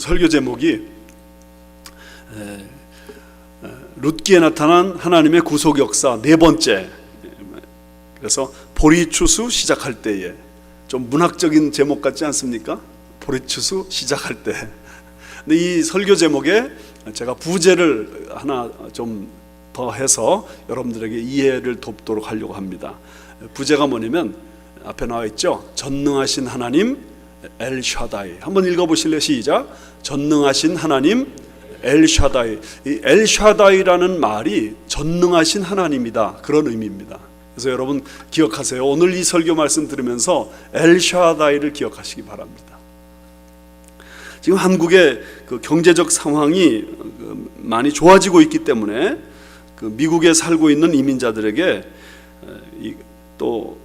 설교 제목이 룻기에 나타난 하나님의 구속 역사 네 번째. 그래서 보리추수 시작할 때에, 좀 문학적인 제목 같지 않습니까? 보리추수 시작할 때. 근데 이 설교 제목에 제가 부제를 하나 좀 더 해서 여러분들에게 이해를 돕도록 하려고 합니다. 부제가 뭐냐면 앞에 나와 있죠. 전능하신 하나님 엘샤다이. 한번 읽어보실래요? 시작. 전능하신 하나님 엘샤다이. 이 엘샤다이라는 말이 전능하신 하나님이다, 그런 의미입니다. 그래서 여러분 기억하세요. 오늘 이 설교 말씀 들으면서 엘샤다이를 기억하시기 바랍니다. 지금 한국의 그 경제적 상황이 많이 좋아지고 있기 때문에 그 미국에 살고 있는 이민자들에게 또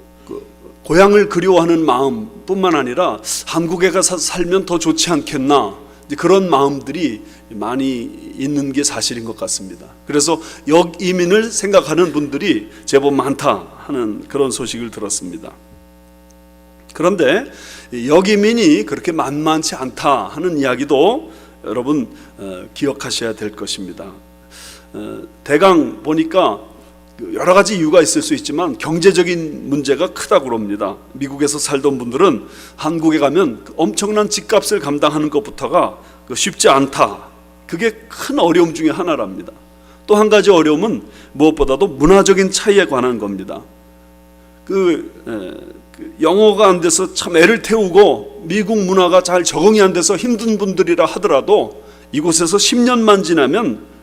고향을 그리워하는 마음뿐만 아니라 한국에 가서 살면 더 좋지 않겠나, 그런 마음들이 많이 있는 게 사실인 것 같습니다. 그래서 역이민을 생각하는 분들이 제법 많다 하는 그런 소식을 들었습니다. 그런데 역이민이 그렇게 만만치 않다 하는 이야기도 여러분 기억하셔야 될 것입니다. 대강 보니까 여러 가지 이유가 있을 수 있지만 경제적인 문제가 크다고 그럽니다. 미국에서 살던 분들은 한국에 가면 엄청난 집값을 감당하는 것부터가 쉽지 않다. 그게 큰 어려움 중에 하나랍니다. 또 한 가지 어려움은 무엇보다도 문화적인 차이에 관한 겁니다. 영어가 안 돼서 참 애를 태우고 미국 문화가 잘 적응이 안 돼서 힘든 분들이라 하더라도 이곳에서 10년만 지나면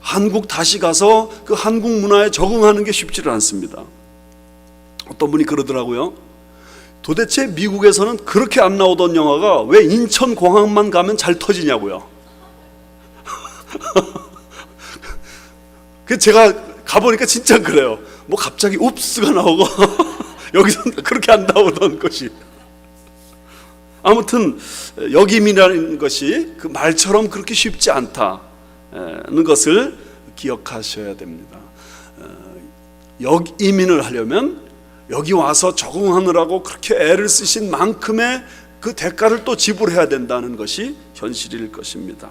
한국 다시 가서 그 한국 문화에 적응하는 게 쉽지를 않습니다. 어떤 분이 그러더라고요. 도대체 미국에서는 그렇게 안 나오던 영화가 왜 인천공항만 가면 잘 터지냐고요. 제가 가보니까 진짜 그래요. 뭐 갑자기 웁스가 나오고 여기서는 그렇게 안 나오던 것이. 아무튼 역이민이라는 것이 그 말처럼 그렇게 쉽지 않다는 것을 기억하셔야 됩니다. 역이민을 하려면 여기 와서 적응하느라고 그렇게 애를 쓰신 만큼의 그 대가를 또 지불해야 된다는 것이 현실일 것입니다.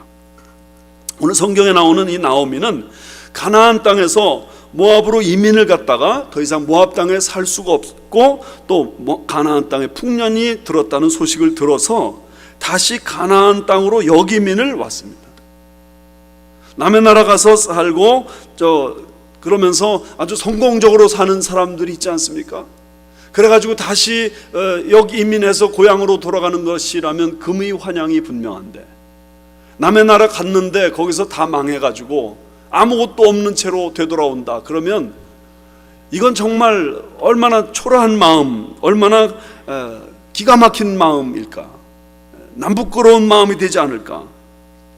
오늘 성경에 나오는 이 나오미는 가나안 땅에서 모압으로 이민을 갔다가 더 이상 모압 땅에 살 수가 없고 또 가나안 땅에 풍년이 들었다는 소식을 들어서 다시 가나안 땅으로 역이민을 왔습니다. 남의 나라 가서 살고 그러면서 아주 성공적으로 사는 사람들이 있지 않습니까? 그래가지고 다시 역이민해서 고향으로 돌아가는 것이라면 금의 환영이 분명한데, 남의 나라 갔는데 거기서 다 망해가지고 아무것도 없는 채로 되돌아온다. 그러면 이건 정말 얼마나 초라한 마음, 얼마나 기가 막힌 마음일까, 남부끄러운 마음이 되지 않을까.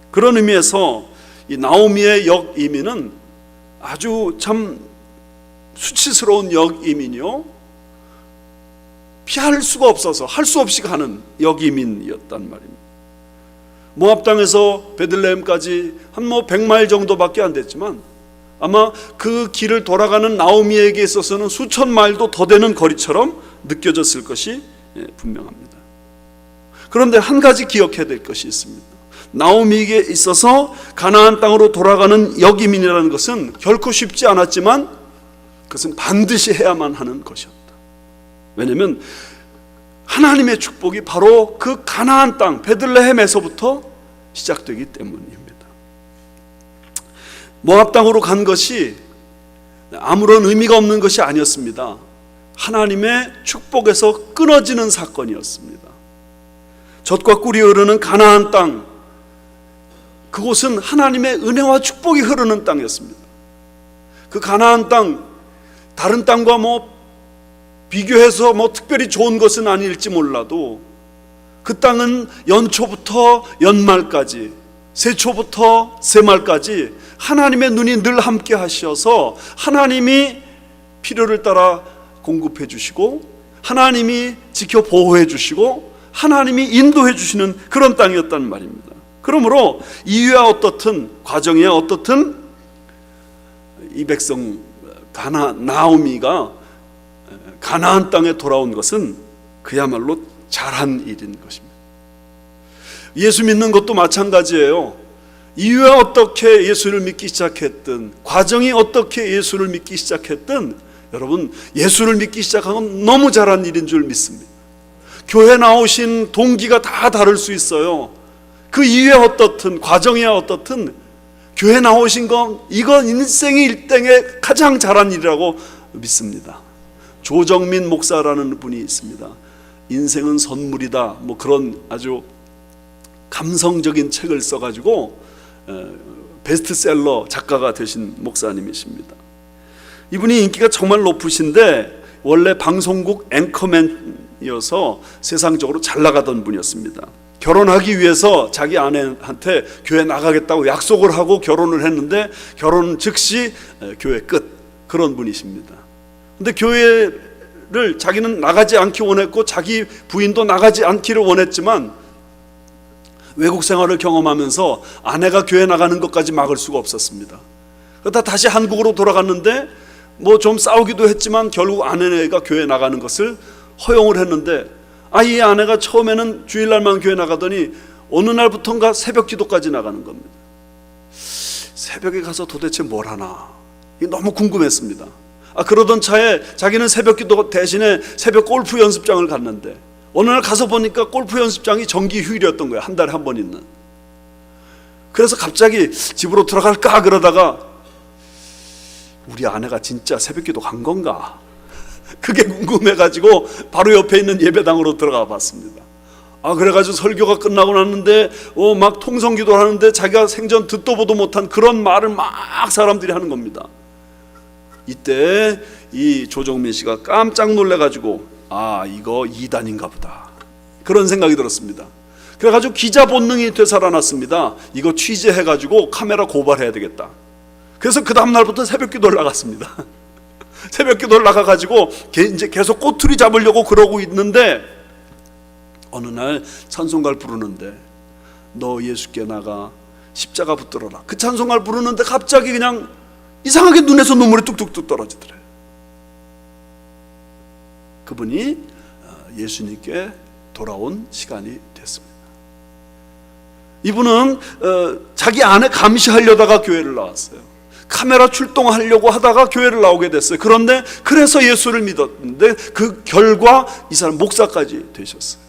그런 의미에서 이 나오미의 역이민은 아주 참 수치스러운 역이민이요, 피할 수가 없어서 할 수 없이 가는 역이민이었단 말입니다. 모압 땅에서 베들레헴까지 한 100마일 정도밖에 안 됐지만 아마 그 길을 돌아가는 나오미에게 있어서는 수천 마일도 더 되는 거리처럼 느껴졌을 것이 분명합니다. 그런데 한 가지 기억해야 될 것이 있습니다. 나오미에게 있어서 가나안 땅으로 돌아가는 역이민이라는 것은 결코 쉽지 않았지만 그것은 반드시 해야만 하는 것이었다. 왜냐하면 하나님의 축복이 바로 그 가나안 땅 베들레헴에서부터 시작되기 때문입니다. 모압 땅으로 간 것이 아무런 의미가 없는 것이 아니었습니다. 하나님의 축복에서 끊어지는 사건이었습니다. 젖과 꿀이 흐르는 가나안 땅, 그곳은 하나님의 은혜와 축복이 흐르는 땅이었습니다. 그 가나안 땅, 다른 땅과 비교해서 특별히 좋은 것은 아닐지 몰라도 그 땅은 연초부터 연말까지, 새초부터 새말까지 하나님의 눈이 늘 함께 하셔서 하나님이 필요를 따라 공급해 주시고, 하나님이 지켜 보호해 주시고, 하나님이 인도해 주시는 그런 땅이었단 말입니다. 그러므로 이유야 어떻든, 과정이야 어떻든 이 백성 나오미가 가나안 땅에 돌아온 것은 그야말로 잘한 일인 것입니다. 예수 믿는 것도 마찬가지예요. 이유에 어떻게 예수를 믿기 시작했든, 과정이 어떻게 예수를 믿기 시작했든, 여러분 예수를 믿기 시작한 건 너무 잘한 일인 줄 믿습니다. 교회 나오신 동기가 다 다를 수 있어요. 그 이유에 어떻든, 과정이 어떻든, 교회 나오신 건 이건 인생의 일등의 가장 잘한 일이라고 믿습니다. 조정민 목사라는 분이 있습니다. 인생은 선물이다, 뭐 그런 아주 감성적인 책을 써가지고 베스트셀러 작가가 되신 목사님이십니다. 이분이 인기가 정말 높으신데 원래 방송국 앵커맨이어서 세상적으로 잘 나가던 분이었습니다. 결혼하기 위해서 자기 아내한테 교회 나가겠다고 약속을 하고 결혼을 했는데 결혼 즉시 교회 끝, 그런 분이십니다. 근데 교회를 자기는 나가지 않기 원했고 자기 부인도 나가지 않기를 원했지만 외국 생활을 경험하면서 아내가 교회 나가는 것까지 막을 수가 없었습니다. 그러다 다시 한국으로 돌아갔는데 뭐 좀 싸우기도 했지만 결국 아내가 교회 나가는 것을 허용을 했는데, 이 아내가 처음에는 주일날만 교회 나가더니 어느 날부턴가 새벽 기도까지 나가는 겁니다. 새벽에 가서 도대체 뭘 하나, 이게 너무 궁금했습니다. 그러던 차에 자기는 새벽 기도 대신에 새벽 골프 연습장을 갔는데 어느 날 가서 보니까 골프 연습장이 정기 휴일이었던 거예요. 한 달에 한 번 있는. 그래서 갑자기 집으로 들어갈까 그러다가 우리 아내가 진짜 새벽기도 간 건가? 그게 궁금해가지고 바로 옆에 있는 예배당으로 들어가 봤습니다. 그래가지고 설교가 끝나고 났는데 막 통성기도를 하는데 자기가 생전 듣도 보도 못한 그런 말을 막 사람들이 하는 겁니다. 이때 이 조정민 씨가 깜짝 놀래가지고 이거 이단인가 보다, 그런 생각이 들었습니다. 그래가지고 기자 본능이 되살아났습니다. 이거 취재해가지고 카메라 고발해야 되겠다. 그래서 그 다음날부터 새벽기도를 나갔습니다. 새벽기도를 나가가지고 이제 계속 꼬투리 잡으려고 그러고 있는데 어느 날 찬송가를 부르는데 너 예수께 나가 십자가 붙들어라, 그 찬송가를 부르는데 갑자기 그냥 이상하게 눈에서 눈물이 뚝뚝뚝 떨어지더래요. 그분이 예수님께 돌아온 시간이 됐습니다. 이분은 자기 아내 감시하려다가 교회를 나왔어요. 카메라 출동하려고 하다가 교회를 나오게 됐어요. 그런데 그래서 예수를 믿었는데 그 결과 이 사람 목사까지 되셨어요.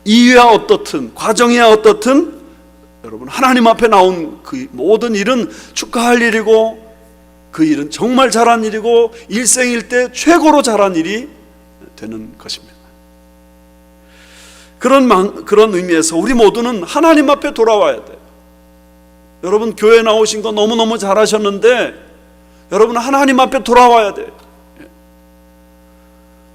이유야 어떻든, 과정이야 어떻든, 여러분 하나님 앞에 나온 그 모든 일은 축하할 일이고 그 일은 정말 잘한 일이고 일생일 때 최고로 잘한 일이 되는 것입니다. 그런 의미에서 우리 모두는 하나님 앞에 돌아와야 돼요. 여러분 교회 나오신 거 너무너무 잘하셨는데 여러분 하나님 앞에 돌아와야 돼요.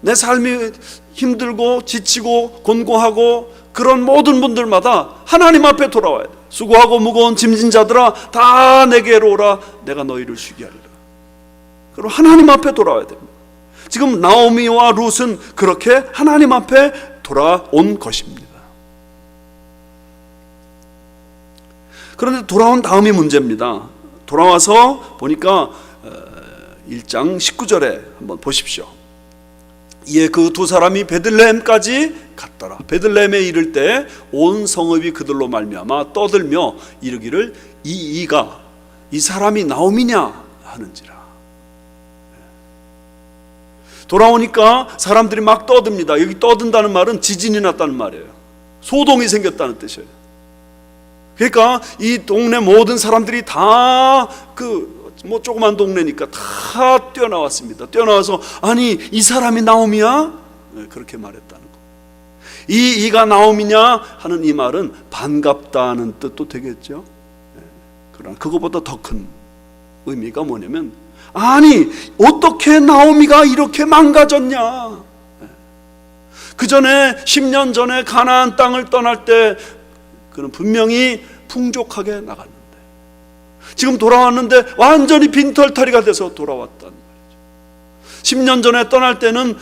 내 삶이 힘들고 지치고 곤고하고 그런 모든 분들마다 하나님 앞에 돌아와야 돼요. 수고하고 무거운 짐진 자들아 다 내게로 오라, 내가 너희를 쉬게 하리라. 그럼 하나님 앞에 돌아와야 됩니다. 지금 나오미와 룻은 그렇게 하나님 앞에 돌아온 것입니다. 그런데 돌아온 다음이 문제입니다. 돌아와서 보니까 1장 19절에 한번 보십시오. 이에 그 두 사람이 베들레헴까지 갔더라. 베들레헴에 이를 때 온 성읍이 그들로 말미암아 떠들며 이르기를 이가 이 사람이 나오미냐 하는지라. 돌아오니까 사람들이 막 떠듭니다. 여기 떠든다는 말은 지진이 났다는 말이에요. 소동이 생겼다는 뜻이에요. 그러니까 이 동네 모든 사람들이 다 뭐 조그만 동네니까 다 뛰어나왔습니다. 뛰어나와서 아니 이 사람이 나오미야? 그렇게 말했다는 거. 이가 나오미냐 하는 이 말은 반갑다는 뜻도 되겠죠. 그러나 그것보다 더 큰 의미가 뭐냐면 아니 어떻게 나오미가 이렇게 망가졌냐. 그 전에 10년 전에 가나안 땅을 떠날 때 그는 분명히 풍족하게 나갔는데 지금 돌아왔는데 완전히 빈털터리가 돼서 돌아왔단 말이죠. 10년 전에 떠날 때는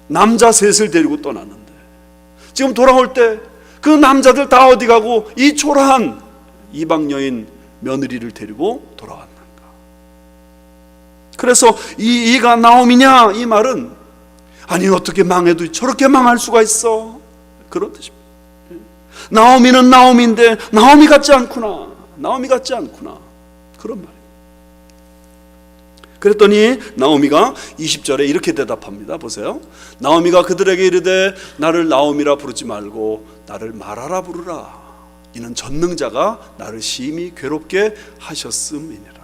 남자 셋을 데리고 떠났는데 지금 돌아올 때 그 남자들 다 어디 가고 이 초라한 이방 여인 며느리를 데리고 돌아왔는가. 그래서 이가 나오미냐 이 말은 아니 어떻게 망해도 저렇게 망할 수가 있어, 그런 뜻입니다. 나오미는 나오미인데 나오미 같지 않구나. 나오미 같지 않구나. 그런 말이에요. 그랬더니 나오미가 20절에 이렇게 대답합니다. 보세요. 나오미가 그들에게 이르되 나를 나오미라 부르지 말고 나를 마라라 부르라. 이는 전능자가 나를 심히 괴롭게 하셨음이니라.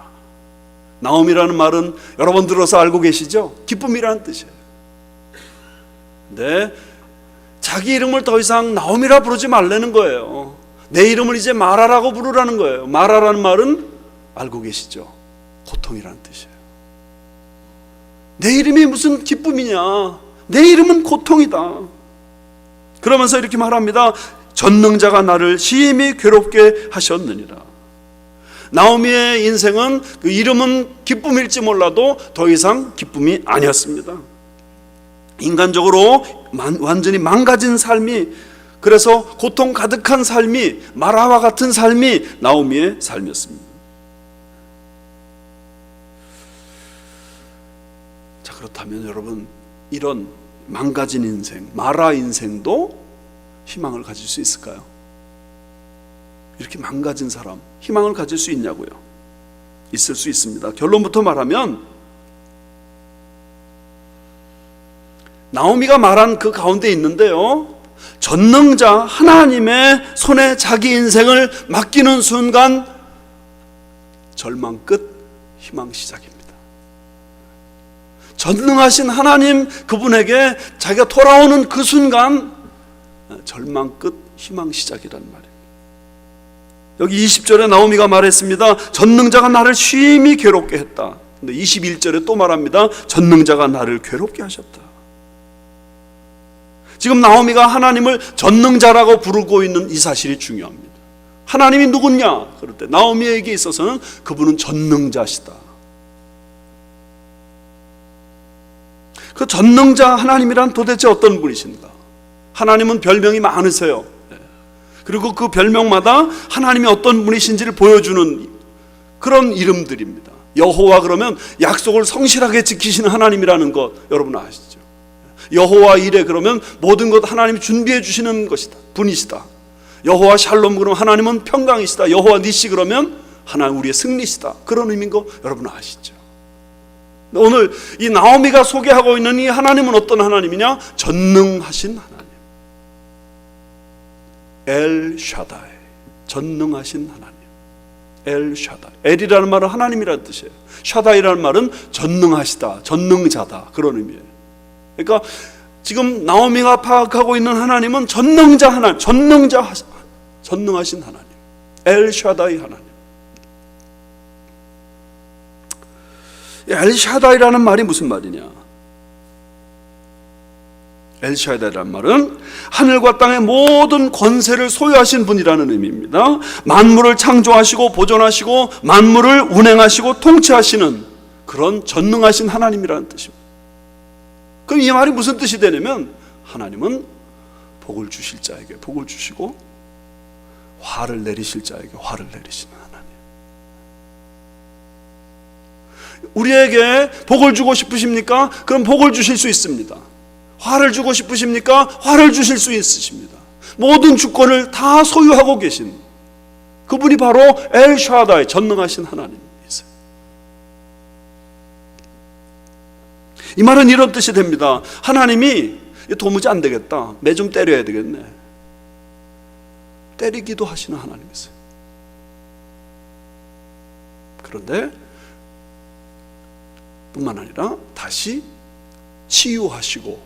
나오미라는 말은 여러분 들어서 알고 계시죠? 기쁨이라는 뜻이에요. 근데 자기 이름을 더 이상 나오미라 부르지 말라는 거예요. 내 이름을 이제 마라라고 부르라는 거예요. 마라라는 말은 알고 계시죠? 고통이라는 뜻이에요. 내 이름이 무슨 기쁨이냐? 내 이름은 고통이다. 그러면서 이렇게 말합니다. 전능자가 나를 심히 괴롭게 하셨느니라. 나오미의 인생은 그 이름은 기쁨일지 몰라도 더 이상 기쁨이 아니었습니다. 인간적으로 완전히 망가진 삶이, 그래서 고통 가득한 삶이, 마라와 같은 삶이 나오미의 삶이었습니다. 자, 그렇다면 여러분, 이런 망가진 인생, 마라 인생도 희망을 가질 수 있을까요? 이렇게 망가진 사람, 희망을 가질 수 있냐고요? 있을 수 있습니다. 결론부터 말하면 나오미가 말한 그 가운데 있는데요, 전능자 하나님의 손에 자기 인생을 맡기는 순간 절망 끝, 희망 시작입니다. 전능하신 하나님 그분에게 자기가 돌아오는 그 순간 절망 끝, 희망 시작이란 말이에요. 여기 20절에 나오미가 말했습니다. 전능자가 나를 심히 괴롭게 했다. 근데 21절에 또 말합니다. 전능자가 나를 괴롭게 하셨다. 지금 나오미가 하나님을 전능자라고 부르고 있는 이 사실이 중요합니다. 하나님이 누구냐? 그럴 때 나오미에게 있어서는 그분은 전능자시다. 그 전능자 하나님이란 도대체 어떤 분이신가? 하나님은 별명이 많으세요. 그리고 그 별명마다 하나님이 어떤 분이신지를 보여주는 그런 이름들입니다. 여호와 그러면 약속을 성실하게 지키시는 하나님이라는 것 여러분 아시죠? 여호와 이레 그러면 모든 것 하나님이 준비해 주시는 것이다, 분이시다. 여호와 샬롬 그러면 하나님은 평강이시다. 여호와 니시 그러면 하나님 우리의 승리시다. 그런 의미인 거 여러분 아시죠? 오늘 이 나오미가 소개하고 있는 이 하나님은 어떤 하나님이냐? 전능하신 하나님, 엘 샤다이, 전능하신 하나님, 엘 샤다이. 엘이라는 말은 하나님이라는 뜻이에요. 샤다이라는 말은 전능하시다, 전능자다, 그런 의미예요. 그러니까 지금 나오미가 파악하고 있는 하나님은 전능자 하나님, 전능하신 하나님, 엘 샤다이 하나님. 엘 샤다이라는 말이 무슨 말이냐? 엘 샤다이라는 말은 하늘과 땅의 모든 권세를 소유하신 분이라는 의미입니다. 만물을 창조하시고 보존하시고 만물을 운행하시고 통치하시는 그런 전능하신 하나님이라는 뜻입니다. 그럼 이 말이 무슨 뜻이 되냐면 하나님은 복을 주실 자에게 복을 주시고 화를 내리실 자에게 화를 내리시는 하나님. 우리에게 복을 주고 싶으십니까? 그럼 복을 주실 수 있습니다. 화를 주고 싶으십니까? 화를 주실 수 있으십니다. 모든 주권을 다 소유하고 계신 그분이 바로 엘 샤다이, 전능하신 하나님이세요. 이 말은 이런 뜻이 됩니다. 하나님이 도무지 안 되겠다, 매 좀 때려야 되겠네, 때리기도 하시는 하나님이세요. 그런데 뿐만 아니라 다시 치유하시고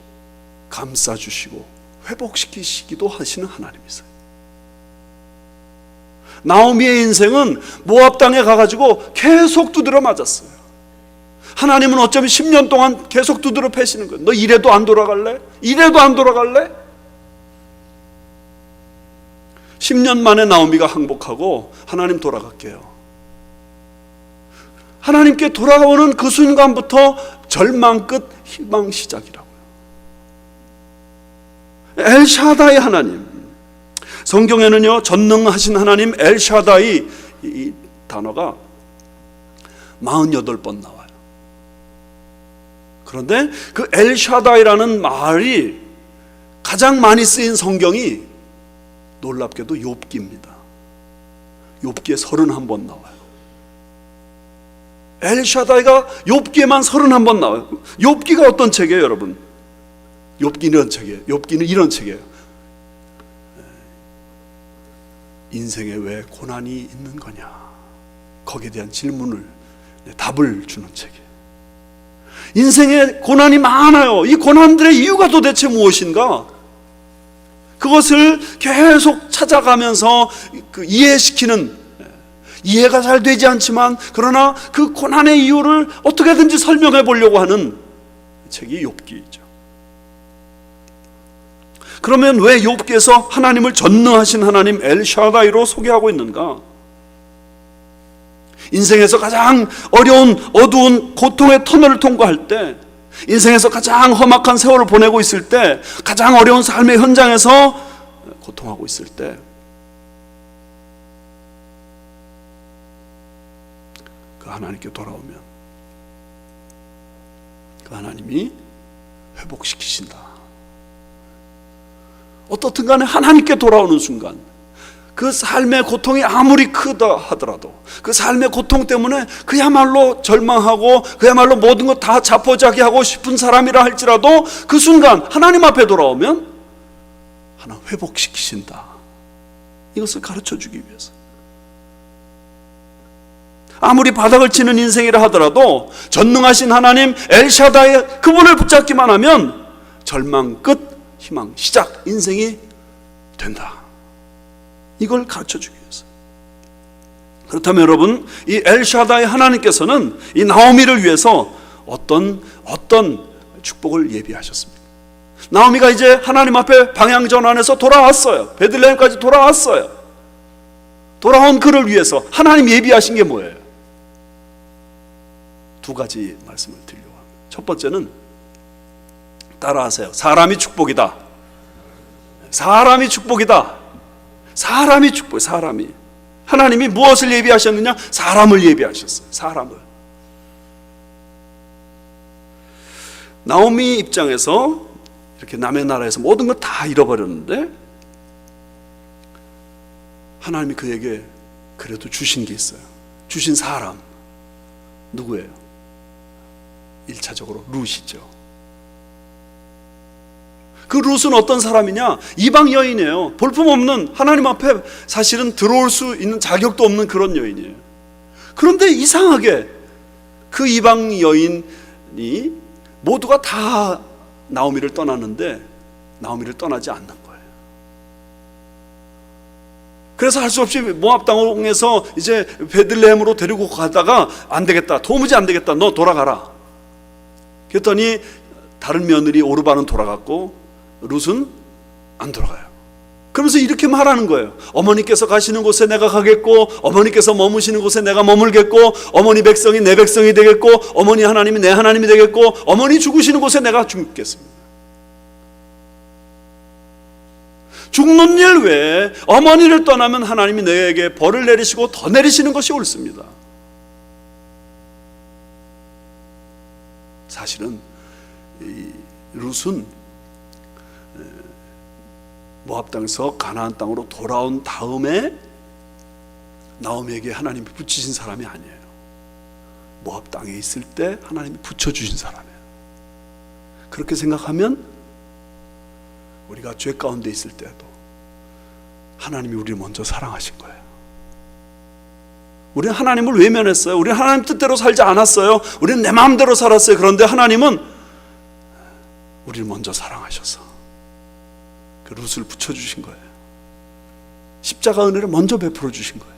감싸주시고 회복시키시기도 하시는 하나님이세요. 나오미의 인생은 모압 땅에 가가지고 계속 두드려 맞았어요. 하나님은 어쩌면 10년 동안 계속 두드려 패시는 거예요. 너 이래도 안 돌아갈래? 이래도 안 돌아갈래? 10년 만에 나오미가 항복하고 하나님 돌아갈게요. 하나님께 돌아오는 그 순간부터 절망 끝, 희망 시작이라고요. 엘샤다이 하나님. 성경에는요, 전능하신 하나님 엘샤다이 이 단어가 48번 나와요. 그런데 그 엘샤다이라는 말이 가장 많이 쓰인 성경이 놀랍게도 욥기입니다. 욥기에 31번 나와요. 엘샤다이가 욥기에만 31번 나와요. 욥기가 어떤 책이에요, 여러분? 욥기는 이런 책이에요. 욥기는 이런 책이에요. 인생에 왜 고난이 있는 거냐, 거기에 대한 질문을, 답을 주는 책이에요. 인생에 고난이 많아요. 이 고난들의 이유가 도대체 무엇인가? 그것을 계속 찾아가면서 이해시키는, 이해가 잘 되지 않지만 그러나 그 고난의 이유를 어떻게든지 설명해 보려고 하는 책이 욥기이죠. 그러면 왜 욥기에서 하나님을 전능하신 하나님 엘샤다이로 소개하고 있는가? 인생에서 가장 어려운 어두운 고통의 터널을 통과할 때, 인생에서 가장 험악한 세월을 보내고 있을 때, 가장 어려운 삶의 현장에서 고통하고 있을 때, 그 하나님께 돌아오면 그 하나님이 회복시키신다. 어떻든 간에 하나님께 돌아오는 순간, 그 삶의 고통이 아무리 크다 하더라도, 그 삶의 고통 때문에 그야말로 절망하고 그야말로 모든 것 다 자포자기하고 싶은 사람이라 할지라도 그 순간 하나님 앞에 돌아오면 하나 회복시키신다. 이것을 가르쳐주기 위해서. 아무리 바닥을 치는 인생이라 하더라도 전능하신 하나님 엘샤다이, 그분을 붙잡기만 하면 절망 끝, 희망 시작, 인생이 된다. 이걸 가르쳐주기 위해서. 그렇다면 여러분, 이 엘샤다이 하나님께서는 이 나오미를 위해서 어떤 축복을 예비하셨습니까? 나오미가 이제 하나님 앞에 방향전환해서 돌아왔어요. 베들레헴까지 돌아왔어요. 돌아온 그를 위해서 하나님 예비하신 게 뭐예요? 두 가지 말씀을 드리려고 합니다. 첫 번째는 따라하세요. 사람이 축복이다. 사람이 축복이다. 사람이 축복이에요. 사람이. 하나님이 무엇을 예비하셨느냐? 사람을 예비하셨어요. 사람을. 나오미 입장에서 이렇게 남의 나라에서 모든 걸 다 잃어버렸는데 하나님이 그에게 그래도 주신 게 있어요. 주신 사람. 누구예요? 1차적으로 룻이죠. 그 룻은 어떤 사람이냐? 이방 여인이에요. 볼품없는, 하나님 앞에 사실은 들어올 수 있는 자격도 없는 그런 여인이에요. 그런데 이상하게 그 이방 여인이 모두가 다 나오미를 떠났는데 나오미를 떠나지 않는 거예요. 그래서 할 수 없이 모압 땅에서 이제 베들레헴으로 데리고 가다가 안 되겠다, 도무지 안 되겠다, 너 돌아가라. 그랬더니 다른 며느리 오르바는 돌아갔고 룻은 안 돌아가요. 그러면서 이렇게 말하는 거예요. 어머니께서 가시는 곳에 내가 가겠고, 어머니께서 머무시는 곳에 내가 머물겠고, 어머니 백성이 내 백성이 되겠고, 어머니 하나님이 내 하나님이 되겠고, 어머니 죽으시는 곳에 내가 죽겠습니다. 죽는 일 외에 어머니를 떠나면 하나님이 내게 벌을 내리시고 더 내리시는 것이 옳습니다. 사실은 이 룻은 모압 땅에서 가나안 땅으로 돌아온 다음에 나오미에게 하나님이 붙이신 사람이 아니에요. 모압 땅에 있을 때 하나님이 붙여주신 사람이에요. 그렇게 생각하면 우리가 죄 가운데 있을 때도 하나님이 우리를 먼저 사랑하신 거예요. 우리는 하나님을 외면했어요. 우리는 하나님 뜻대로 살지 않았어요. 우리는 내 마음대로 살았어요. 그런데 하나님은 우리를 먼저 사랑하셔서 그 룻을 붙여주신 거예요. 십자가 은혜를 먼저 베풀어 주신 거예요.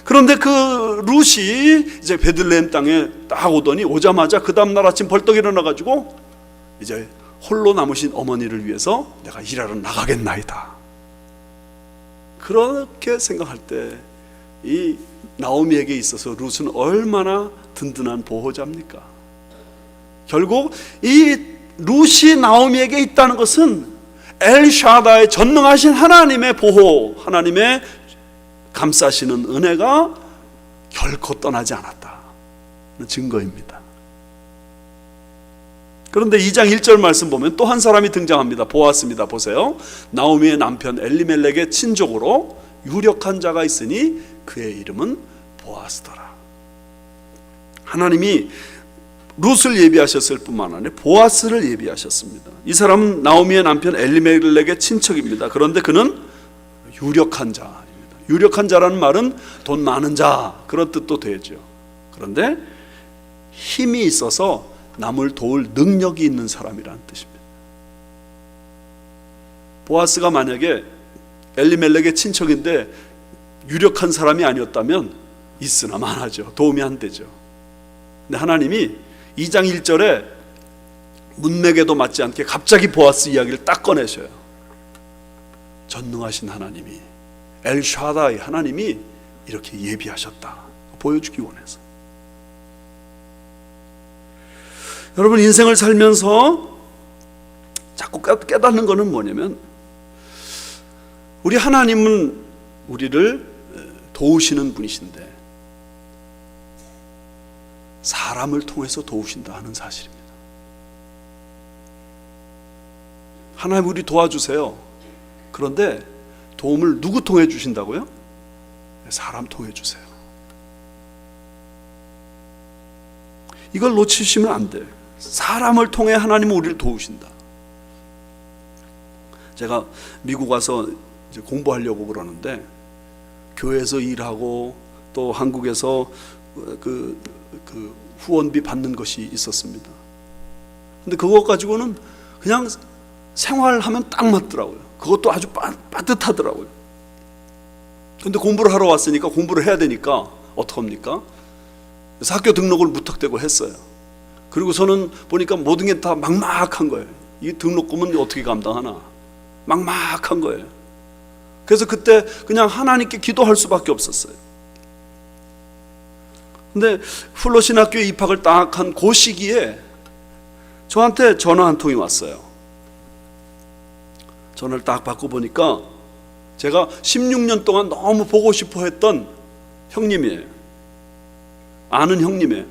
그런데 그 룻이 이제 베들레헴 땅에 딱 오더니, 오자마자 그 다음날 아침 벌떡 일어나가지고 이제 홀로 남으신 어머니를 위해서 내가 일하러 나가겠나이다. 그렇게 생각할 때 이 나오미에게 있어서 룻은 얼마나 든든한 보호자입니까? 결국 이 룻이 나오미에게 있다는 것은 엘샤다의 전능하신 하나님의 보호, 하나님의 감싸시는 은혜가 결코 떠나지 않았다는 증거입니다. 그런데 2장 1절 말씀 보면 또 한 사람이 등장합니다. 보아스입니다. 보세요. 나오미의 남편 엘리멜렉의 친족으로 유력한 자가 있으니 그의 이름은 보아스더라. 하나님이 룻을 예비하셨을 뿐만 아니라 보아스를 예비하셨습니다. 이 사람은 나오미의 남편 엘리멜렉의 친척입니다. 그런데 그는 유력한 자입니다. 유력한 자라는 말은 돈 많은 자, 그런 뜻도 되죠. 그런데 힘이 있어서 남을 도울 능력이 있는 사람이라는 뜻입니다. 보아스가 만약에 엘리멜렉의 친척인데 유력한 사람이 아니었다면 있으나 마나죠. 도움이 안 되죠. 근데 하나님이 2장 1절에 문맥에도 맞지 않게 갑자기 보아스 이야기를 딱 꺼내셔요. 전능하신 하나님이, 엘샤다이 하나님이 이렇게 예비하셨다 보여주기 원해서. 여러분, 인생을 살면서 자꾸 깨닫는 것은 뭐냐면, 우리 하나님은 우리를 도우시는 분이신데 사람을 통해서 도우신다 하는 사실입니다. 하나님 우리 도와주세요. 그런데 도움을 누구 통해 주신다고요? 사람 통해 주세요. 이걸 놓치시면 안 돼요. 사람을 통해 하나님은 우리를 도우신다. 제가 미국 와서 이제 공부하려고 그러는데 교회에서 일하고 또 한국에서 그 후원비 받는 것이 있었습니다. 근데 그것 가지고는 그냥 생활하면 딱 맞더라고요. 그것도 아주 빠듯하더라고요. 근데 공부를 하러 왔으니까 공부를 해야 되니까 어떡합니까? 그래서 학교 등록을 무턱대고 했어요. 그리고 저는 보니까 모든 게 다 막막한 거예요. 이 등록금은 어떻게 감당하나? 막막한 거예요. 그래서 그때 그냥 하나님께 기도할 수밖에 없었어요. 근데 플러 신학교에 입학을 딱 한 그 시기에 저한테 전화 한 통이 왔어요. 전화를 딱 받고 보니까 제가 16년 동안 너무 보고 싶어 했던 형님이에요. 아는 형님이에요.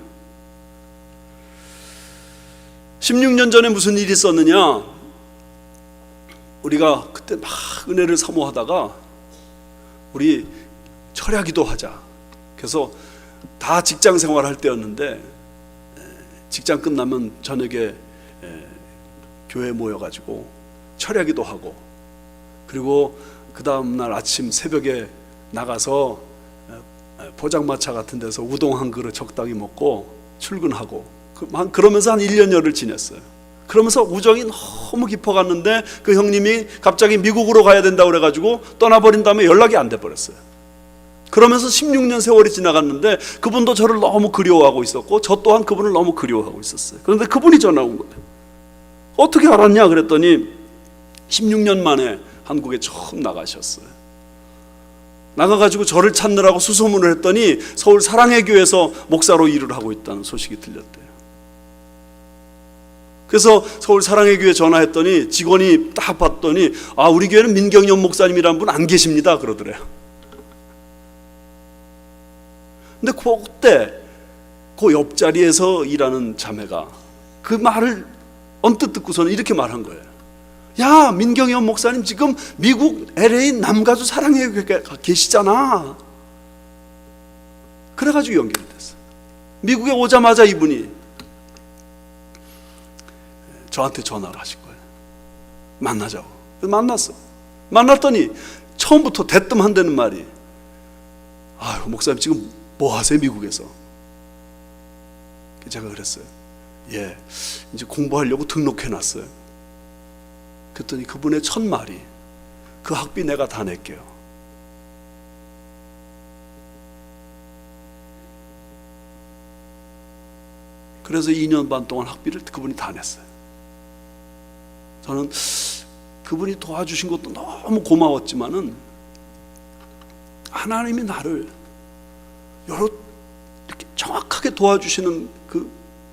16년 전에 무슨 일이 있었느냐? 우리가 그때 막 은혜를 사모하다가 우리 철야기도 하자. 그래서 다 직장 생활할 때였는데 직장 끝나면 저녁에 교회에 모여가지고 철야기도 하고, 그리고 그 다음날 아침 새벽에 나가서 포장마차 같은 데서 우동 한 그릇 적당히 먹고 출근하고, 그러면서 한 1년여를 지냈어요. 그러면서 우정이 너무 깊어갔는데 그 형님이 갑자기 미국으로 가야 된다고 그래가지고 떠나버린 다음에 연락이 안 돼버렸어요. 그러면서 16년 세월이 지나갔는데 그분도 저를 너무 그리워하고 있었고 저 또한 그분을 너무 그리워하고 있었어요. 그런데 그분이 전화 온 거예요. 어떻게 알았냐 그랬더니 16년 만에 한국에 처음 나가셨어요. 나가가지고 저를 찾느라고 수소문을 했더니 서울 사랑의 교회에서 목사로 일을 하고 있다는 소식이 들렸대요. 그래서 서울 사랑의 교회 전화했더니 직원이 딱 봤더니 우리 교회는 민경연 목사님이라는 분 안 계십니다 그러더래요. 근데 그때 그 옆자리에서 일하는 자매가 그 말을 언뜻 듣고서는 이렇게 말한 거예요. 야, 민경연 목사님 지금 미국 LA 남가주 사랑의 교회에 계시잖아. 그래가지고 연결이 됐어요. 미국에 오자마자 이분이 저한테 전화를 하신 거예요. 만나자고. 그래서 만났어. 만났더니 처음부터 대뜸한다는 말이, 아유 목사님 지금 뭐 하세요 미국에서? 제가 그랬어요. 예, 이제 공부하려고 등록해놨어요. 그랬더니 그분의 첫 말이, 그 학비 내가 다 낼게요. 그래서 2년 반 동안 학비를 그분이 다 냈어요. 저는 그분이 도와주신 것도 너무 고마웠지만은 하나님이 나를 이렇게 정확하게 도와주시는 그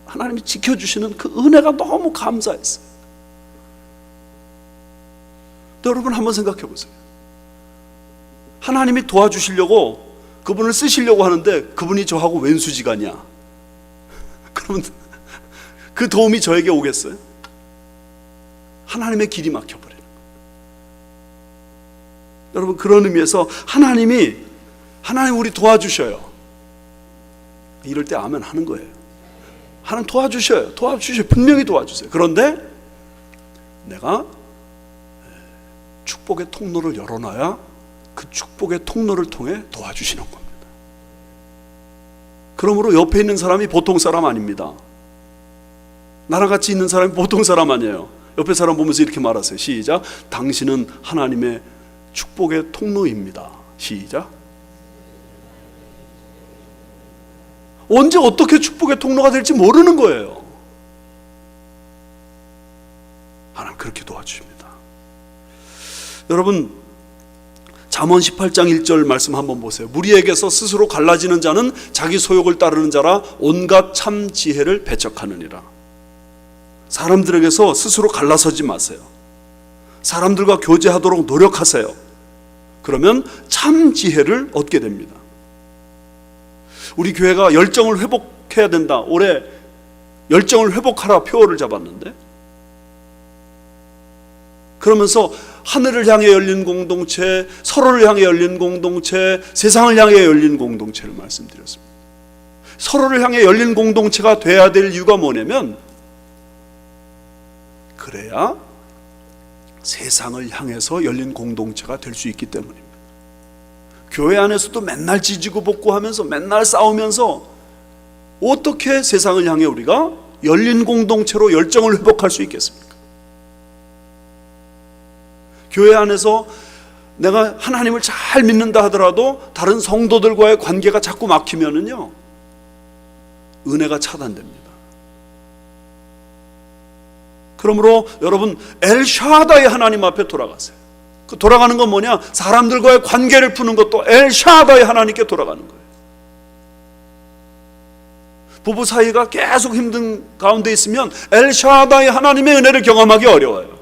하나님이 지켜주시는 그 은혜가 너무 감사했어요. 여러분 한번 생각해 보세요. 하나님이 도와주시려고 그분을 쓰시려고 하는데 그분이 저하고 왼수지간이야. 그러면 그 도움이 저에게 오겠어요? 하나님의 길이 막혀버려요. 여러분, 그런 의미에서 하나님 우리 도와주셔요. 이럴 때 아멘 하는 거예요. 하나님 도와주셔요. 분명히 도와주세요. 그런데 내가 축복의 통로를 열어놔야 그 축복의 통로를 통해 도와주시는 겁니다. 그러므로 옆에 있는 사람이 보통 사람 아닙니다. 나랑 같이 있는 사람이 보통 사람 아니에요. 옆에 사람 보면서 이렇게 말하세요. 시작. 당신은 하나님의 축복의 통로입니다. 시작. 언제 어떻게 축복의 통로가 될지 모르는 거예요. 하나님 그렇게 도와주십니다. 여러분, 잠언 18장 1절 말씀 한번 보세요. 무리에게서 스스로 갈라지는 자는 자기 소욕을 따르는 자라 온갖 참 지혜를 배척하느니라. 사람들에게서 스스로 갈라서지 마세요. 사람들과 교제하도록 노력하세요. 그러면 참 지혜를 얻게 됩니다. 우리 교회가 열정을 회복해야 된다. 올해 열정을 회복하라 표어를 잡았는데, 그러면서 하늘을 향해 열린 공동체, 서로를 향해 열린 공동체, 세상을 향해 열린 공동체를 말씀드렸습니다. 서로를 향해 열린 공동체가 돼야 될 이유가 뭐냐면, 그래야 세상을 향해서 열린 공동체가 될 수 있기 때문입니다. 교회 안에서도 맨날 지지고 볶고 하면서 맨날 싸우면서 어떻게 세상을 향해 우리가 열린 공동체로 열정을 회복할 수 있겠습니까? 교회 안에서 내가 하나님을 잘 믿는다 하더라도 다른 성도들과의 관계가 자꾸 막히면은요, 은혜가 차단됩니다. 그러므로 여러분, 엘샤다의 하나님 앞에 돌아가세요. 그 돌아가는 건 뭐냐? 사람들과의 관계를 푸는 것도 엘샤다의 하나님께 돌아가는 거예요. 부부 사이가 계속 힘든 가운데 있으면 엘샤다의 하나님의 은혜를 경험하기 어려워요.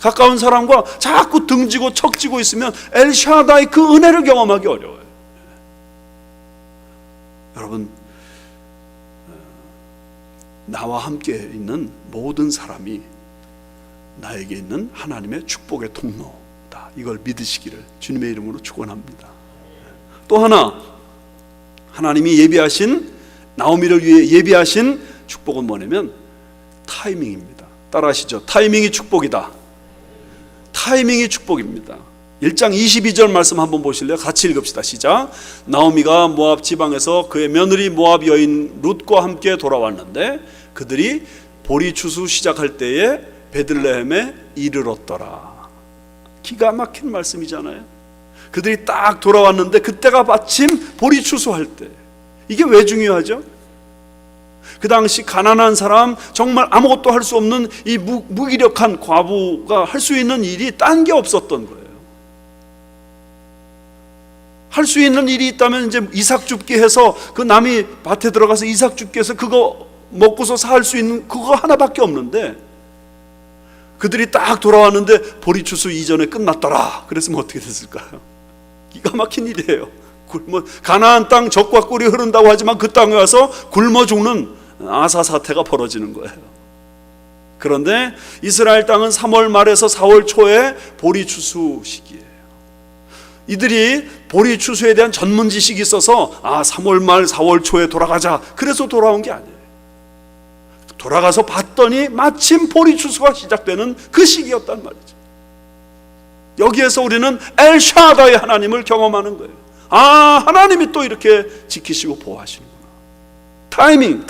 가까운 사람과 자꾸 등지고 척지고 있으면 엘샤다의 그 은혜를 경험하기 어려워요. 여러분, 나와 함께 있는 모든 사람이 나에게 있는 하나님의 축복의 통로다. 이걸 믿으시기를 주님의 이름으로 축원합니다. 또 하나, 하나님이 예비하신, 나오미를 위해 예비하신 축복은 뭐냐면 타이밍입니다. 따라하시죠. 타이밍이 축복이다. 타이밍이 축복입니다. 1장 22절 말씀 한번 보실래요? 같이 읽읍시다. 시작. 나오미가 모압 지방에서 그의 며느리 모압 여인 룻과 함께 돌아왔는데 그들이 보리 추수 시작할 때에 베들레헴에 이르렀더라. 기가 막힌 말씀이잖아요. 그들이 딱 돌아왔는데 그때가 마침 보리 추수할 때. 이게 왜 중요하죠? 그 당시 가난한 사람, 정말 아무것도 할 수 없는 이 무기력한 과부가 할 수 있는 일이 딴 게 없었던 거예요. 할 수 있는 일이 있다면 이제 이삭 줍기 해서 그 남이 밭에 들어가서 이삭 줍기 해서 그거 먹고서 살 수 있는 그거 하나밖에 없는데, 그들이 딱 돌아왔는데 보리 추수 이전에 끝났더라. 그랬으면 어떻게 됐을까요? 기가 막힌 일이에요. 가나안 땅 젖과 꿀이 흐른다고 하지만 그 땅에 와서 굶어 죽는 아사 사태가 벌어지는 거예요. 그런데 이스라엘 땅은 3월 말에서 4월 초에 보리 추수 시기예요. 이들이 보리 추수에 대한 전문 지식이 있어서 3월 말 4월 초에 돌아가자, 그래서 돌아온 게 아니에요. 돌아가서 봤더니 마침 보리 추수가 시작되는 그 시기였단 말이죠. 여기에서 우리는 엘샤다의 하나님을 경험하는 거예요. 하나님이 또 이렇게 지키시고 보호하시는구나. 타이밍.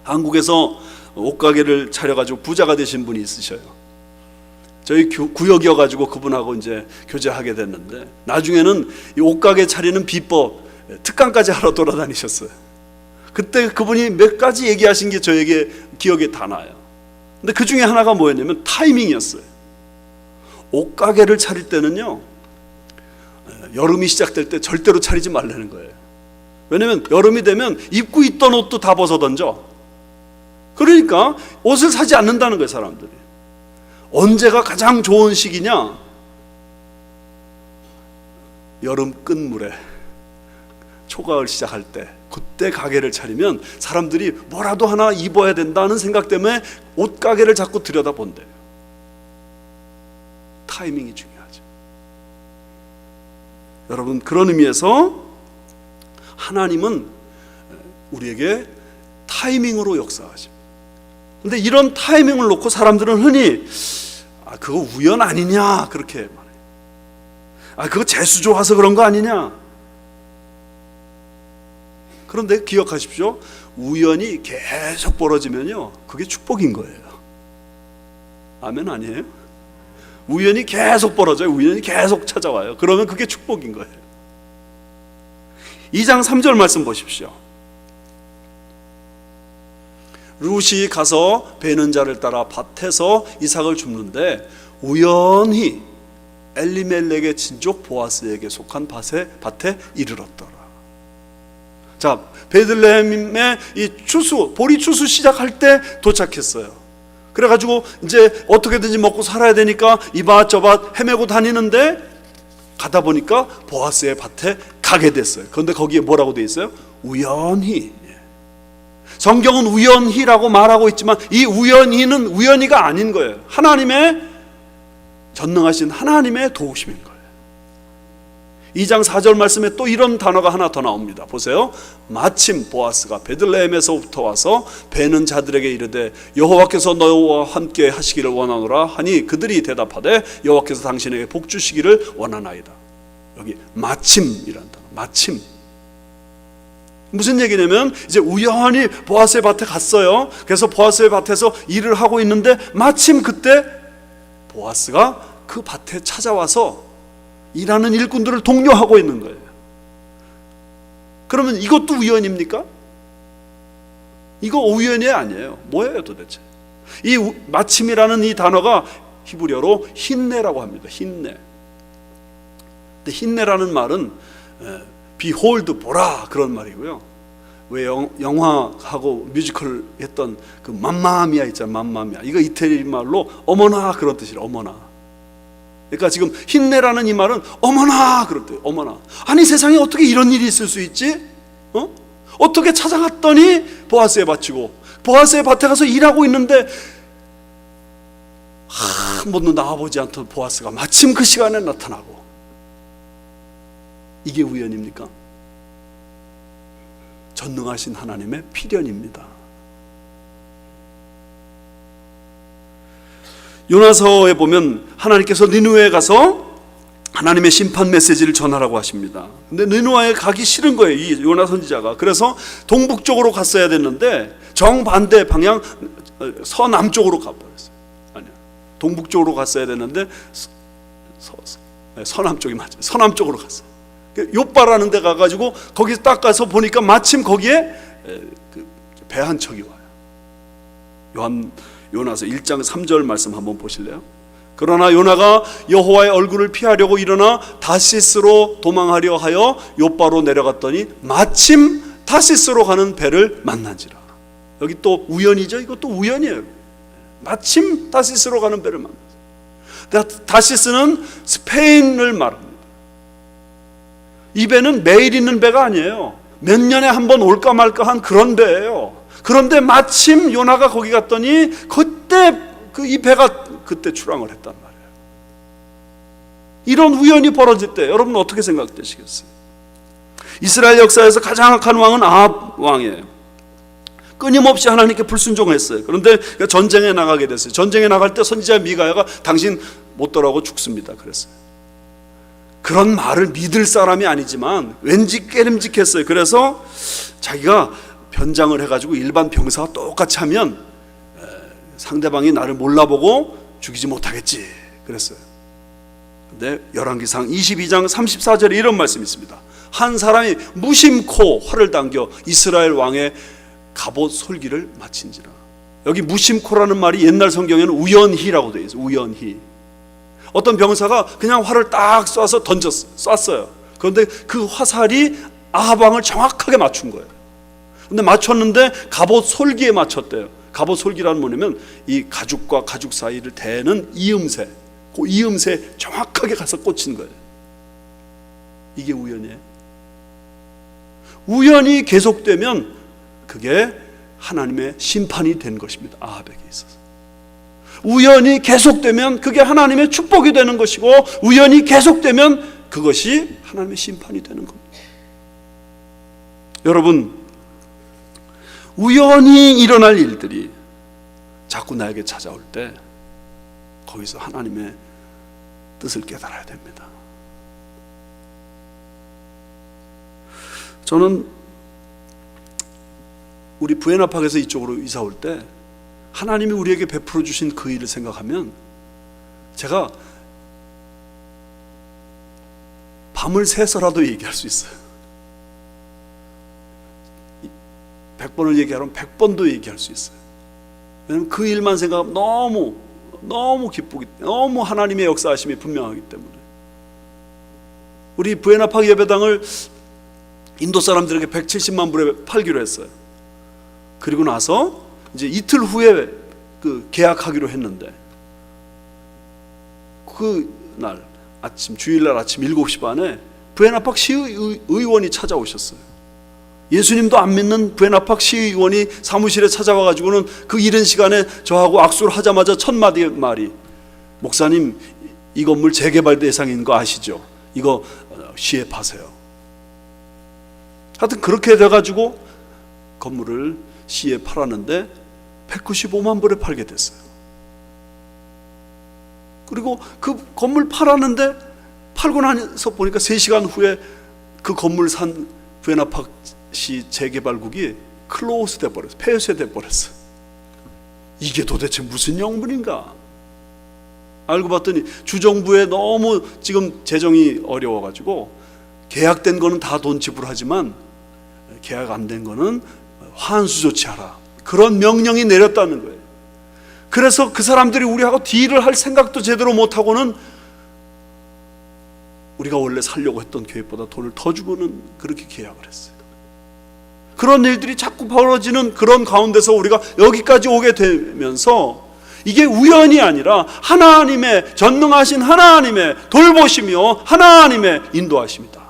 한국에서 옷가게를 차려가지고 부자가 되신 분이 있으셔요. 저희 구역이어가지고 그분하고 이제 교제하게 됐는데, 나중에는 이 옷가게 차리는 비법 특강까지 하러 돌아다니셨어요. 그때 그분이 몇 가지 얘기하신 게 저에게 기억에 다 나요. 근데 그 중에 하나가 뭐였냐면 타이밍이었어요. 옷가게를 차릴 때는요, 여름이 시작될 때 절대로 차리지 말라는 거예요. 왜냐면 여름이 되면 입고 있던 옷도 다 벗어 던져. 그러니까 옷을 사지 않는다는 거예요, 사람들이. 언제가 가장 좋은 시기냐? 여름 끝물에 초가을 시작할 때 그때 가게를 차리면 사람들이 뭐라도 하나 입어야 된다는 생각 때문에 옷가게를 자꾸 들여다본대요. 타이밍이 중요하죠. 여러분, 그런 의미에서 하나님은 우리에게 타이밍으로 역사하십니다. 그런데 이런 타이밍을 놓고 사람들은 흔히 그거 우연 아니냐 그렇게 말해요. 그거 재수 좋아서 그런 거 아니냐. 그런데 기억하십시오. 우연이 계속 벌어지면요, 그게 축복인 거예요. 아멘 아니에요? 우연이 계속 벌어져요. 우연이 계속 찾아와요. 그러면 그게 축복인 거예요. 2장 3절 말씀 보십시오. 룻이 가서 베는 자를 따라 밭에서 이삭을 줍는데 우연히 엘리멜렉의 친족 보아스에게 속한 밭에 이르렀더라. 자, 베들레헴의 이 추수, 보리 추수 시작할 때 도착했어요. 그래가지고 이제 어떻게든지 먹고 살아야 되니까 이밭 저밭 헤매고 다니는데 가다 보니까 보아스의 밭에 가게 됐어요. 그런데 거기에 뭐라고 돼 있어요? 우연히. 성경은 우연히라고 말하고 있지만 이 우연히는 우연히가 아닌 거예요. 하나님의 전능하신 하나님의 도우심인 거예요. 2장 4절 말씀에 또 이런 단어가 하나 더 나옵니다. 보세요. 마침 보아스가 베들레헴에서부터 와서 베는 자들에게 이르되 여호와께서 너와 함께 하시기를 원하노라 하니 그들이 대답하되 여호와께서 당신에게 복 주시기를 원하나이다. 여기 마침이란다. 마침. 무슨 얘기냐면 이제 우연히 보아스의 밭에 갔어요. 그래서 보아스의 밭에서 일을 하고 있는데 마침 그때 보아스가 그 밭에 찾아와서 일하는 일꾼들을 독려하고 있는 거예요. 그러면 이것도 우연입니까? 이거 우연이 아니에요. 뭐예요 도대체? 이 마침이라는 이 단어가 히브리어로 힌내라고 합니다. 힌내. 근데 힌내라는 말은 behold, 보라 그런 말이고요. 왜 영화하고 뮤지컬 했던 그 맘마미아 있잖아요. 맘마미아. 이거 이태리 말로 어머나 그런 뜻이에요. 어머나. 그러니까 지금 힌내라는 이 말은 어머나 그럴 때 어머나. 아니 세상에 어떻게 이런 일이 있을 수 있지? 어떻게 찾아갔더니 보아스에 바치고 보아스의 밭에 가서 일하고 있는데 한 번도 나와보지 않던 보아스가 마침 그 시간에 나타나고. 이게 우연입니까? 전능하신 하나님의 필연입니다. 요나서에 보면 하나님께서 니느웨에 가서 하나님의 심판 메시지를 전하라고 하십니다. 근데 니느웨에 가기 싫은 거예요, 이 요나 선지자가. 그래서 동북쪽으로 갔어야 됐는데 정반대 방향 서남쪽으로 가버렸어요. 아니야, 동북쪽으로 갔어야 됐는데 서남쪽이 맞아요. 서남쪽으로 갔어요. 욥바라는 데 가가지고 거기 딱 가서 보니까 마침 거기에 배 한 척이 와요. 요나서 1장 3절 말씀 한번 보실래요? 그러나 요나가 여호와의 얼굴을 피하려고 일어나 다시스로 도망하려 하여 욥바로 내려갔더니 마침 다시스로 가는 배를 만난지라. 여기 또 우연이죠? 이것도 우연이에요. 마침 다시스로 가는 배를 만났어요. 다시스는 스페인을 말합니다. 이 배는 매일 있는 배가 아니에요. 몇 년에 한 번 올까 말까 한 그런 배예요. 그런데 마침 요나가 거기 갔더니 그때 이 배가 그때 출항을 했단 말이에요. 이런 우연이 벌어질 때 여러분 어떻게 생각되시겠어요? 이스라엘 역사에서 가장 악한 왕은 아합 왕이에요. 끊임없이 하나님께 불순종했어요. 그런데 전쟁에 나가게 됐어요. 전쟁에 나갈 때 선지자 미가야가 당신 못 돌아오고 죽습니다 그랬어요. 그런 말을 믿을 사람이 아니지만 왠지 깨름직했어요. 그래서 자기가 변장을 해가지고 일반 병사와 똑같이 하면 상대방이 나를 몰라보고 죽이지 못하겠지 그랬어요. 근데 열왕기상 22장 34절에 이런 말씀이 있습니다. 한 사람이 무심코 활을 당겨 이스라엘 왕의 갑옷 솔기를 마친지라. 여기 무심코라는 말이 옛날 성경에는 우연히라고 되어 있어요. 우연히. 어떤 병사가 그냥 활을 딱 쐈어요. 그런데 그 화살이 아합 왕을 정확하게 맞춘 거예요. 근데 맞췄는데 갑옷 솔기에 맞췄대요. 갑옷 솔기라는 뭐냐면 이 가죽과 가죽 사이를 대는 이음새, 그 이음새에 정확하게 가서 꽂힌 거예요. 이게 우연이에요. 우연히 계속되면 그게 하나님의 심판이 된 것입니다. 아합에게 있어서. 우연히 계속되면 그게 하나님의 축복이 되는 것이고, 우연히 계속되면 그것이 하나님의 심판이 되는 겁니다. 여러분, 우연히 일어날 일들이 자꾸 나에게 찾아올 때 거기서 하나님의 뜻을 깨달아야 됩니다. 저는 우리 부에나팍에서 이쪽으로 이사 올 때 하나님이 우리에게 베풀어 주신 그 일을 생각하면 제가 밤을 새서라도 얘기할 수 있어요. 100번을 얘기하면 100번도 얘기할 수 있어요. 왜냐하면 그 일만 생각하면 너무 기쁘기 때문에, 너무 하나님의 역사하심이 분명하기 때문에. 우리 부에나팍 예배당을 인도 사람들에게 170만 불에 팔기로 했어요. 그리고 나서 이제 이틀 후에 그 계약하기로 했는데, 그 날 아침, 주일날 아침 7시 반에 부에나팍 시의원이 찾아오셨어요. 예수님도 안 믿는 부에나팍 시의원이 사무실에 찾아와가지고는 그 이른 시간에 저하고 악수를 하자마자 첫 마디 말이, 목사님, 이 건물 재개발 대상인 거 아시죠? 이거 시해파세요. 하여튼 그렇게 돼가지고 건물을 시에 팔았는데 195만 불에 팔게 됐어요. 그리고 그 건물 팔았는데, 팔고 나서 보니까 3시간 후에 그 건물 산 부에나팍시 재개발국이 클로즈 돼버렸어요. 폐쇄돼 버렸어요. 이게 도대체 무슨 영문인가? 알고 봤더니 주정부에 너무 지금 재정이 어려워가지고 계약된 거는 다 돈 지불하지만 계약 안 된 거는 환수 조치하라, 그런 명령이 내렸다는 거예요. 그래서 그 사람들이 우리하고 딜을 할 생각도 제대로 못하고는 우리가 원래 살려고 했던 계획보다 돈을 더 주고는 그렇게 계약을 했어요. 그런 일들이 자꾸 벌어지는 그런 가운데서 우리가 여기까지 오게 되면서 이게 우연이 아니라 하나님의, 전능하신 하나님의 돌보심이요 하나님의 인도하심이다.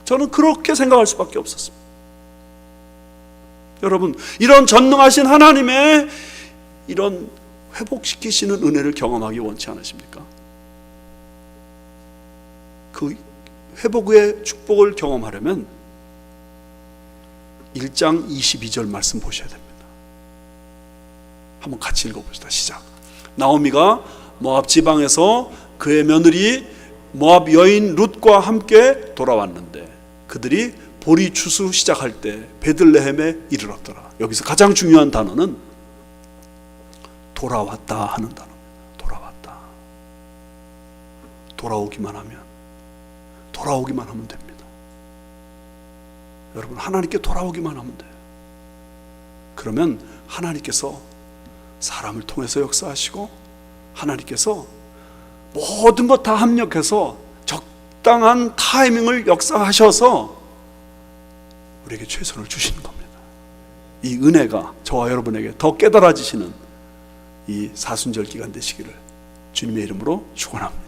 저는 그렇게 생각할 수밖에 없었습니다. 여러분, 이런 전능하신 하나님의 이런 회복시키시는 은혜를 경험하기 원치 않으십니까? 그 회복의 축복을 경험하려면 1장 22절 말씀 보셔야 됩니다. 한번 같이 읽어봅시다. 시작. 나오미가 모압 지방에서 그의 며느리 모압 여인 룻과 함께 돌아왔는데 그들이 보리 추수 시작할 때 베들레헴에 이르렀더라. 여기서 가장 중요한 단어는 돌아왔다 하는 단어입니다. 돌아왔다. 돌아오기만 하면 됩니다. 여러분, 하나님께 돌아오기만 하면 돼요. 그러면 하나님께서 사람을 통해서 역사하시고, 하나님께서 모든 것 다 합력해서 적당한 타이밍을 역사하셔서 우리에게 최선을 주시는 겁니다. 이 은혜가 저와 여러분에게 더 깨달아지시는 이 사순절 기간 되시기를 주님의 이름으로 축원합니다.